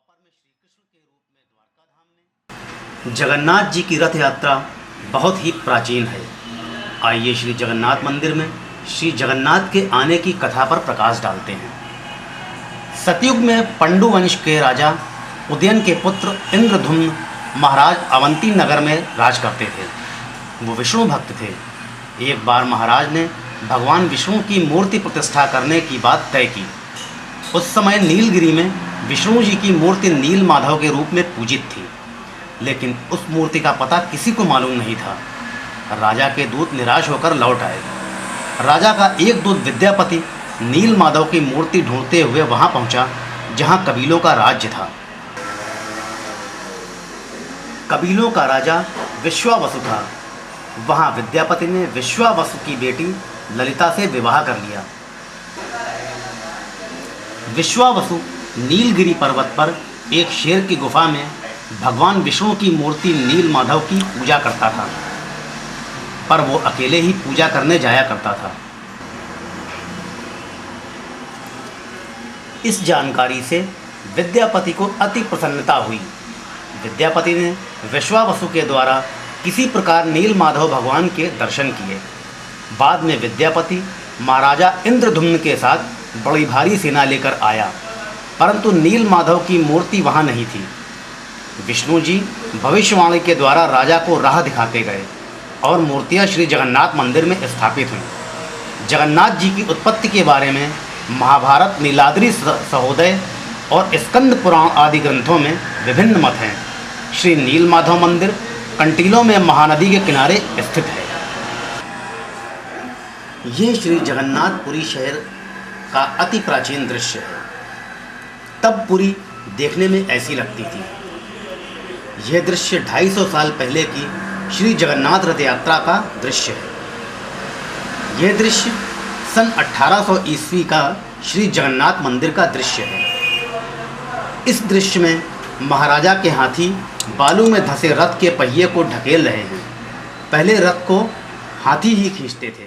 द्वापर में श्री कृष्ण के रूप में द्वारका धाम में जगन्नाथ जी की रथ यात्रा बहुत ही प्राचीन है। आइए श्री जगन्नाथ मंदिर में श्री जगन्नाथ के आने की कथा पर प्रकाश डालते हैं। सतयुग में पंडु वंश के राजा उदयन के पुत्र इंद्रधुम्न महाराज अवंती नगर में राज करते थे। वो विष्णु भक्त थे। एक बार महाराज ने भगवान विष्णु की मूर्ति प्रतिष्ठा करने की बात तय की। उस समय नीलगिरी में विष्णु जी की मूर्ति नील माधव के रूप में पूजित थी, लेकिन उस मूर्ति का पता किसी को मालूम नहीं था। राजा के दूत निराश होकर लौट आए। राजा का एक दूत विद्यापति नील माधव की मूर्ति ढूंढते हुए वहां पहुंचा जहां कबीलों का राज्य था। कबीलों का राजा विश्वावसु था। वहां विद्यापति ने विश्वावसु की बेटी ललिता से विवाह कर लिया। विश्वावसु नीलगिरी पर्वत पर एक शेर की गुफा में भगवान विष्णु की मूर्ति नील माधव की पूजा करता था, पर वो अकेले ही पूजा करने जाया करता था। इस जानकारी से विद्यापति को अति प्रसन्नता हुई। विद्यापति ने विश्वावसु के द्वारा किसी प्रकार नील माधव भगवान के दर्शन किए। बाद में विद्यापति महाराजा इंद्रधुम्न के साथ बड़ी भारी सेना लेकर आया, परंतु नील माधव की मूर्ति वहां नहीं थी। विष्णु जी भविष्यवाणी के द्वारा राजा को राह दिखाते गए और मूर्तियां श्री जगन्नाथ मंदिर में स्थापित हुईं। जगन्नाथ जी की उत्पत्ति के बारे में महाभारत, नीलाद्रि सहोदय और स्कंद पुराण आदि ग्रंथों में विभिन्न मत हैं। श्री नील माधव मंदिर कंटीलों में महानदी के किनारे स्थित है। ये श्री जगन्नाथपुरी शहर का अति प्राचीन दृश्य है। तब पुरी देखने में ऐसी लगती थी। यह दृश्य 250 साल पहले की श्री जगन्नाथ रथ यात्रा का दृश्य है। यह दृश्य सन 1800 ईस्वी का श्री जगन्नाथ मंदिर का दृश्य है। इस दृश्य में महाराजा के हाथी बालू में धंसे रथ के पहिए को ढकेल रहे हैं। पहले रथ को हाथी ही खींचते थे।